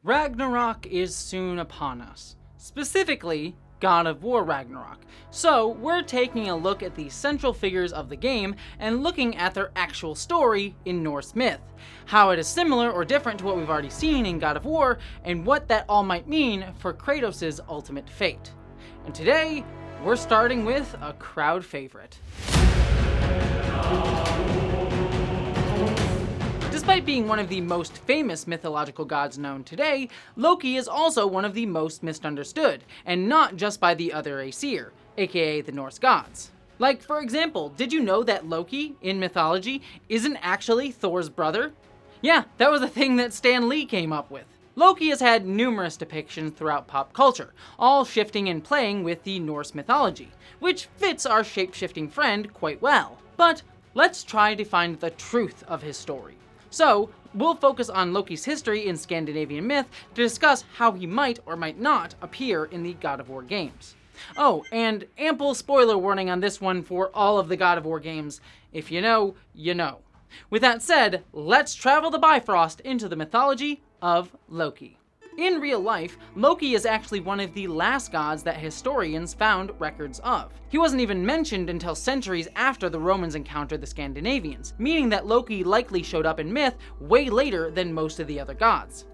Ragnarok is soon upon us, specifically God of War Ragnarök. So we're taking a look at the central figures of the game and looking at their actual story in Norse myth, how it is similar or different to what we've already seen in God of War, and what that all might mean for Kratos' ultimate fate. And today, we're starting with a crowd favorite. Despite being one of the most famous mythological gods known today, Loki is also one of the most misunderstood, and not just by the other Aesir, aka the Norse gods. Like, for example, did you know that Loki, in mythology, isn't actually Thor's brother? Yeah, that was a thing that Stan Lee came up with. Loki has had numerous depictions throughout pop culture, all shifting and playing with the Norse mythology, which fits our shape-shifting friend quite well. But let's try to find the truth of his story. So, we'll focus on Loki's history in Scandinavian myth to discuss how he might or might not appear in the God of War games. Oh, and ample spoiler warning on this one for all of the God of War games. If you know, you know. With that said, let's travel the Bifrost into the mythology of Loki. In real life, Loki is actually one of the last gods that historians found records of. He wasn't even mentioned until centuries after the Romans encountered the Scandinavians, meaning that Loki likely showed up in myth way later than most of the other gods.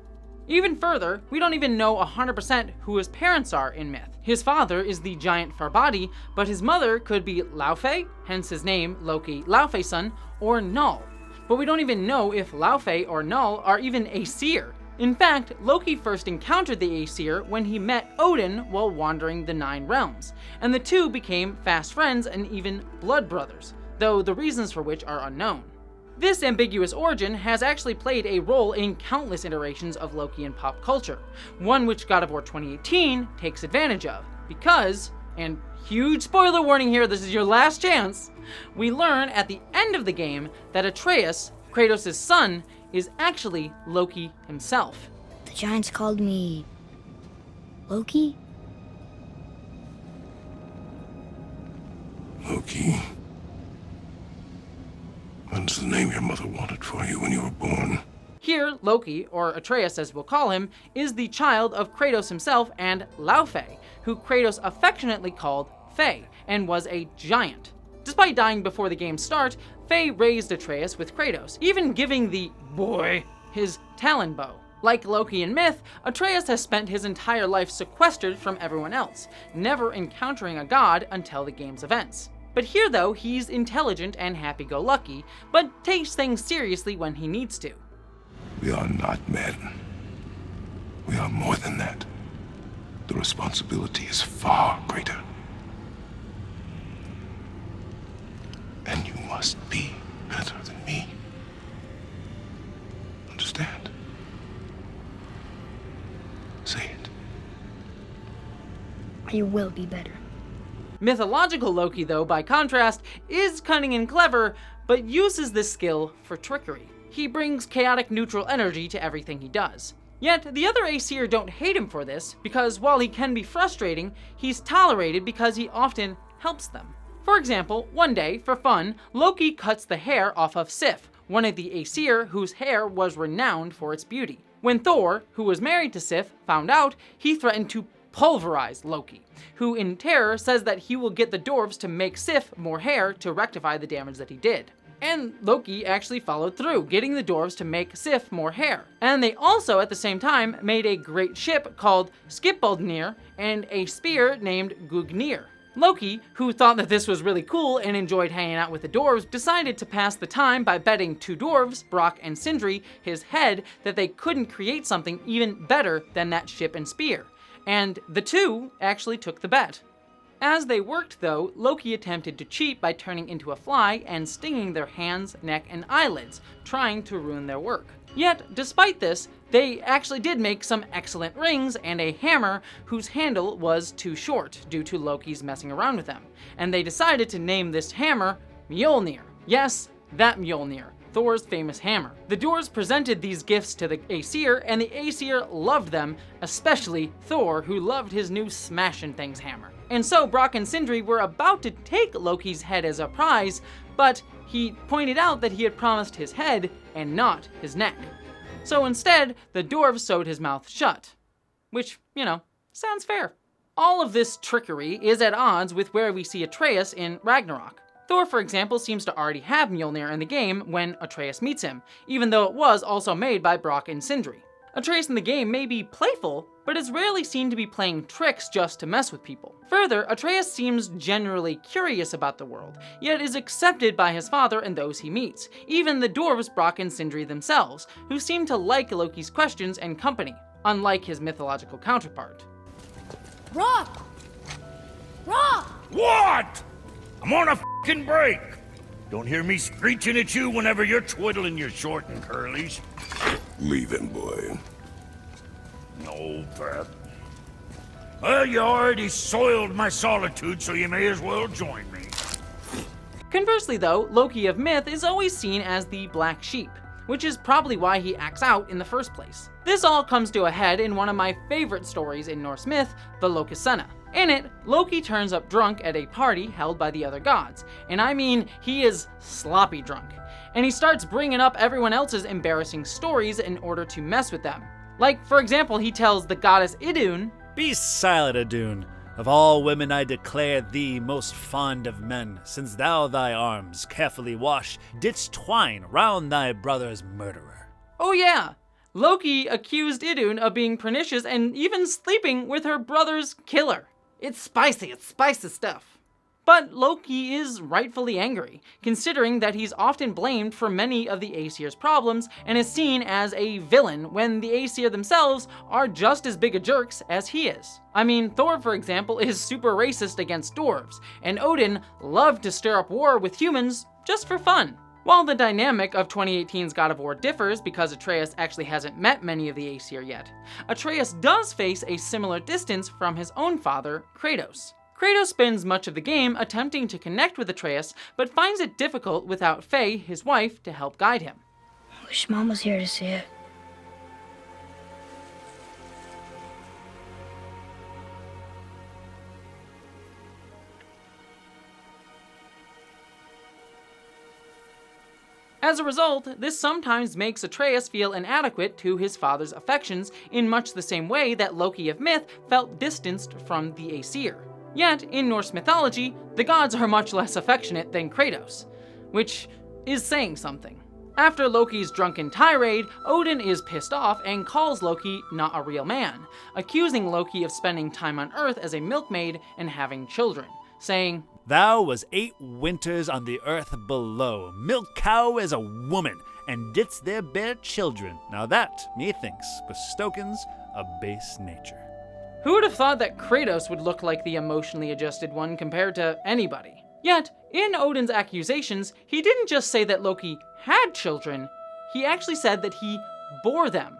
Even further, we don't even know 100% who his parents are in myth. His father is the giant Farbati, but his mother could be Laufey, hence his name Loki Laufeyson, or Null. But we don't even know if Laufey or Null are even Aesir. In fact, Loki first encountered the Aesir when he met Odin while wandering the Nine Realms, and the two became fast friends and even blood brothers, though the reasons for which are unknown. This ambiguous origin has actually played a role in countless iterations of Loki in pop culture, one which God of War 2018 takes advantage of, because, and huge spoiler warning here, this is your last chance, we learn at the end of the game that Atreus, Kratos' son, is actually Loki himself. The giants called me Loki? Loki. That's the name your mother wanted for you when you were born. Here, Loki, or Atreus as we'll call him, is the child of Kratos himself and Laufey, who Kratos affectionately called Faye, and was a giant. Despite dying before the game's start, Faye raised Atreus with Kratos, even giving the boy his Talon bow. Like Loki in myth, Atreus has spent his entire life sequestered from everyone else, never encountering a god until the game's events. But here though, he's intelligent and happy-go-lucky, but takes things seriously when he needs to. We are not men. We are more than that. The responsibility is far greater. And you must be better than me. Understand? Say it. I will be better. Mythological Loki, though, by contrast, is cunning and clever, but uses this skill for trickery. He brings chaotic neutral energy to everything he does. Yet, the other Aesir don't hate him for this, because while he can be frustrating, he's tolerated because he often helps them. For example, one day, for fun, Loki cuts the hair off of Sif, one of the Aesir whose hair was renowned for its beauty. When Thor, who was married to Sif, found out, he threatened to pulverize Loki, who in terror says that he will get the dwarves to make Sif more hair to rectify the damage that he did. And Loki actually followed through, getting the dwarves to make Sif more hair. And they also, at the same time, made a great ship called Skipaldnir and a spear named Gugnir. Loki, who thought that this was really cool and enjoyed hanging out with the dwarves, decided to pass the time by betting two dwarves, Brock and Sindri, his head, that they couldn't create something even better than that ship and spear. And the two actually took the bet. As they worked though, Loki attempted to cheat by turning into a fly and stinging their hands, neck, and eyelids, trying to ruin their work. Yet, despite this, they actually did make some excellent rings and a hammer whose handle was too short due to Loki's messing around with them. And they decided to name this hammer Mjolnir. Yes, that Mjolnir, Thor's famous hammer. The dwarves presented these gifts to the Aesir, and the Aesir loved them, especially Thor, who loved his new smashin' things hammer. And so Brock and Sindri were about to take Loki's head as a prize, but he pointed out that he had promised his head and not his neck. So instead, the dwarves sewed his mouth shut. Which, sounds fair. All of this trickery is at odds with where we see Atreus in Ragnarok. Thor, for example, seems to already have Mjolnir in the game when Atreus meets him, even though it was also made by Brock and Sindri. Atreus in the game may be playful, but is rarely seen to be playing tricks just to mess with people. Further, Atreus seems generally curious about the world, yet is accepted by his father and those he meets, even the dwarves Brock and Sindri themselves, who seem to like Loki's questions and company, unlike his mythological counterpart. Rock! Rock! What? I'm on a f***ing break. Don't hear me screeching at you whenever you're twiddling your short and curlies. Leave him, boy. No, Pat. Well, you already soiled my solitude, so you may as well join me. Conversely though, Loki of myth is always seen as the black sheep, which is probably why he acts out in the first place. This all comes to a head in one of my favorite stories in Norse myth, the Lokis Origin. In it, Loki turns up drunk at a party held by the other gods, and I mean, he is sloppy drunk. And he starts bringing up everyone else's embarrassing stories in order to mess with them. Like, for example, he tells the goddess Idun, "Be silent, Idun. Of all women I declare thee most fond of men, since thou thy arms, carefully washed, didst twine round thy brother's murderer." oh yeah, Loki accused Idun of being pernicious and even sleeping with her brother's killer. It's spicy stuff. But Loki is rightfully angry, considering that he's often blamed for many of the Aesir's problems and is seen as a villain when the Aesir themselves are just as big a jerks as he is. I mean, Thor, for example, is super racist against dwarves, and Odin loved to stir up war with humans just for fun. While the dynamic of 2018's God of War differs because Atreus actually hasn't met many of the Aesir yet, Atreus does face a similar distance from his own father, Kratos. Kratos spends much of the game attempting to connect with Atreus, but finds it difficult without Faye, his wife, to help guide him. I wish Mom was here to see it. As a result, this sometimes makes Atreus feel inadequate to his father's affections in much the same way that Loki of myth felt distanced from the Aesir. Yet, in Norse mythology, the gods are much less affectionate than Kratos, which is saying something. After Loki's drunken tirade, Odin is pissed off and calls Loki not a real man, accusing Loki of spending time on Earth as a milkmaid and having children, saying, "Thou was 8 winters on the earth below, milk cow as a woman, and didst there bear children. Now that, methinks, bestokens a base nature." Who would have thought that Kratos would look like the emotionally adjusted one compared to anybody? Yet, in Odin's accusations, he didn't just say that Loki had children, he actually said that he bore them.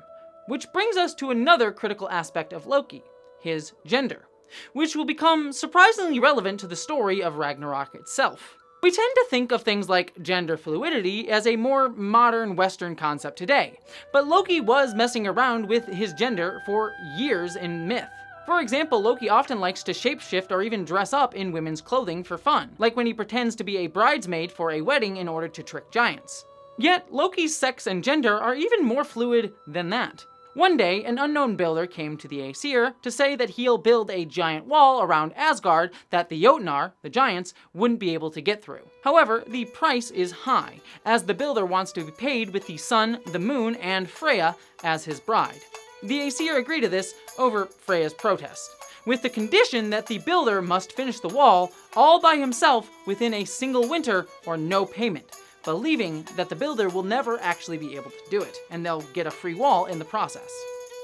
Which brings us to another critical aspect of Loki, his gender, which will become surprisingly relevant to the story of Ragnarok itself. We tend to think of things like gender fluidity as a more modern Western concept today, but Loki was messing around with his gender for years in myth. For example, Loki often likes to shapeshift or even dress up in women's clothing for fun, like when he pretends to be a bridesmaid for a wedding in order to trick giants. Yet, Loki's sex and gender are even more fluid than that. One day, an unknown builder came to the Aesir to say that he'll build a giant wall around Asgard that the Jotnar, the giants, wouldn't be able to get through. However, the price is high, as the builder wants to be paid with the sun, the moon, and Freya as his bride. The Aesir agree to this over Freya's protest, with the condition that the builder must finish the wall all by himself within a single winter or no payment, believing that the builder will never actually be able to do it, and they'll get a free wall in the process.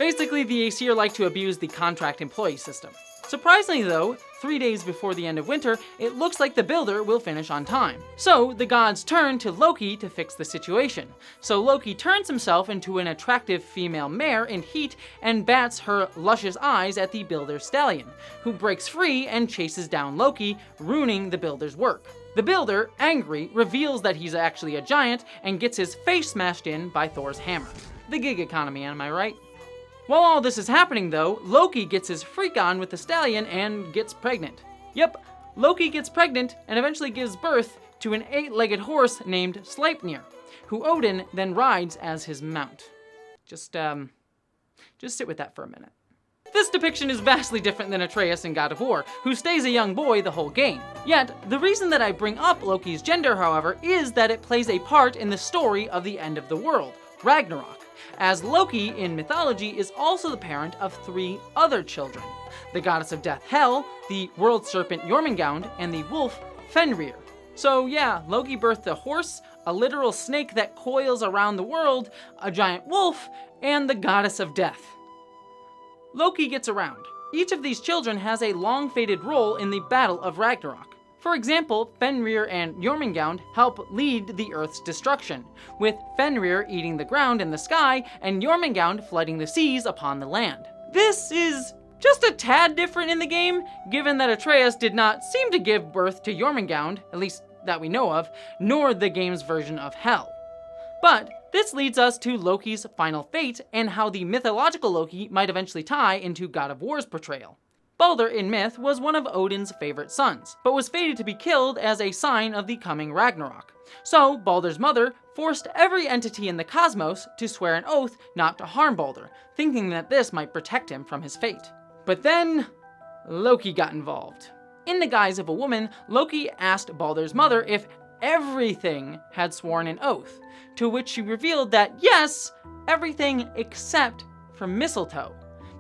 Basically, the Aesir like to abuse the contract employee system. Surprisingly though, 3 days before the end of winter, it looks like the builder will finish on time. So the gods turn to Loki to fix the situation. So Loki turns himself into an attractive female mare in heat and bats her luscious eyes at the builder's stallion, who breaks free and chases down Loki, ruining the builder's work. The builder, angry, reveals that he's actually a giant and gets his face smashed in by Thor's hammer. The gig economy, am I right? While all this is happening though, Loki gets his freak on with the stallion and gets pregnant. Yep, Loki gets pregnant and eventually gives birth to an 8-legged horse named Sleipnir, who Odin then rides as his mount. Just sit with that for a minute. This depiction is vastly different than Atreus in God of War, who stays a young boy the whole game. Yet, the reason that I bring up Loki's gender, however, is that it plays a part in the story of the end of the world, Ragnarok, as Loki in mythology is also the parent of 3 other children: the goddess of death Hel, the world serpent Jormungand, and the wolf Fenrir. So yeah, Loki birthed a horse, a literal snake that coils around the world, a giant wolf, and the goddess of death. Loki gets around. Each of these children has a long-fated role in the Battle of Ragnarok. For example, Fenrir and Jormungand help lead the Earth's destruction, with Fenrir eating the ground in the sky and Jormungand flooding the seas upon the land. This is just a tad different in the game, given that Atreus did not seem to give birth to Jormungand, at least that we know of, nor the game's version of Hel. But this leads us to Loki's final fate and how the mythological Loki might eventually tie into God of War's portrayal. Balder in myth was one of Odin's favorite sons, but was fated to be killed as a sign of the coming Ragnarok. So Balder's mother forced every entity in the cosmos to swear an oath not to harm Balder, thinking that this might protect him from his fate. But then, Loki got involved. In the guise of a woman, Loki asked Balder's mother if everything had sworn an oath, to which she revealed that yes, everything except for mistletoe.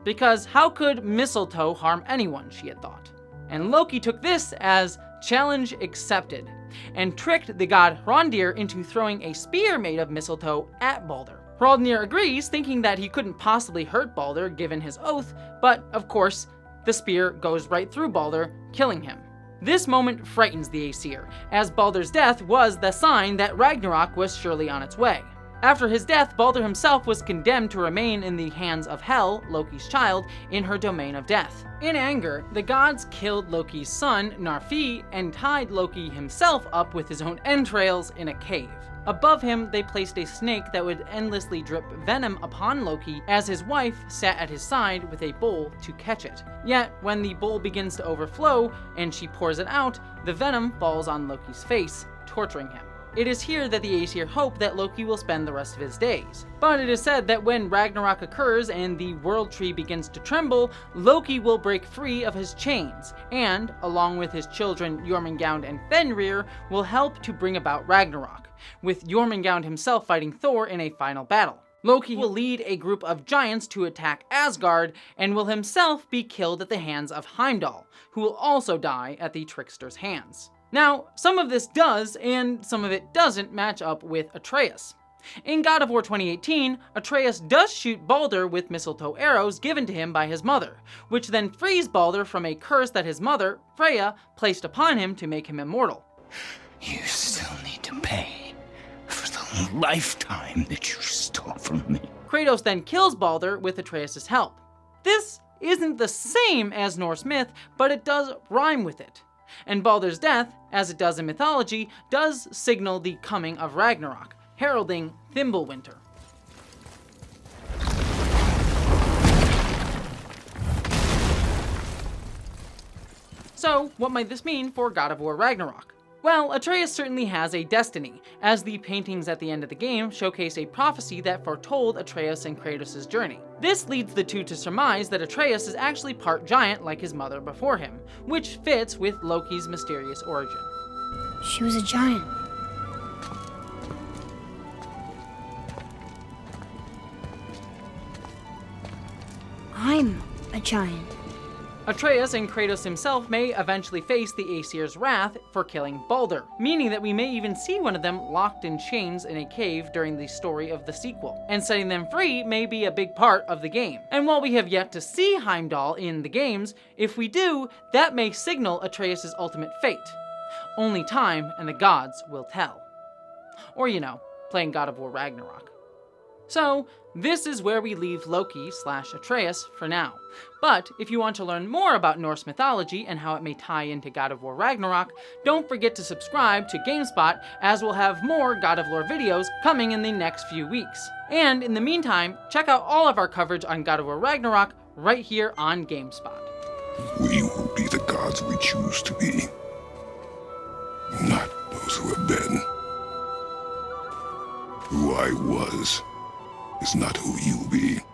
Because how could mistletoe harm anyone, she had thought. And Loki took this as challenge accepted, and tricked the god Hrungnir into throwing a spear made of mistletoe at Balder. Hrungnir agrees, thinking that he couldn't possibly hurt Balder given his oath, but of course, the spear goes right through Balder, killing him. This moment frightens the Aesir, as Balder's death was the sign that Ragnarok was surely on its way. After his death, Balder himself was condemned to remain in the hands of Hel, Loki's child, in her domain of death. In anger, the gods killed Loki's son, Narfi, and tied Loki himself up with his own entrails in a cave. Above him, they placed a snake that would endlessly drip venom upon Loki as his wife sat at his side with a bowl to catch it. Yet, when the bowl begins to overflow and she pours it out, the venom falls on Loki's face, torturing him. It is here that the Aesir hope that Loki will spend the rest of his days. But it is said that when Ragnarok occurs and the world tree begins to tremble, Loki will break free of his chains, and, along with his children Jormungand and Fenrir, will help to bring about Ragnarok, with Jormungand himself fighting Thor in a final battle. Loki will lead a group of giants to attack Asgard, and will himself be killed at the hands of Heimdall, who will also die at the trickster's hands. Now, some of this does, and some of it doesn't match up with Atreus. In God of War 2018, Atreus does shoot Balder with mistletoe arrows given to him by his mother, which then frees Balder from a curse that his mother, Freya, placed upon him to make him immortal. You still need to pay for the lifetime that you stole from me. Kratos then kills Balder with Atreus' help. This isn't the same as Norse myth, but it does rhyme with it. And Balder's death, as it does in mythology, does signal the coming of Ragnarok, heralding Fimbulwinter. So, what might this mean for God of War Ragnarok? Well, Atreus certainly has a destiny, as the paintings at the end of the game showcase a prophecy that foretold Atreus and Kratos' journey. This leads the two to surmise that Atreus is actually part giant like his mother before him, which fits with Loki's mysterious origin. She was a giant. I'm a giant. Atreus and Kratos himself may eventually face the Aesir's wrath for killing Balder, meaning that we may even see one of them locked in chains in a cave during the story of the sequel, and setting them free may be a big part of the game. And while we have yet to see Heimdall in the games, if we do, that may signal Atreus' ultimate fate. Only time and the gods will tell. Or, playing God of War Ragnarok. So, this is where we leave Loki/Atreus for now. But if you want to learn more about Norse mythology and how it may tie into God of War Ragnarok, don't forget to subscribe to GameSpot, as we'll have more God of War videos coming in the next few weeks. And in the meantime, check out all of our coverage on God of War Ragnarok right here on GameSpot. We will be the gods we choose to be, not those who have been. Who I was is not who you be.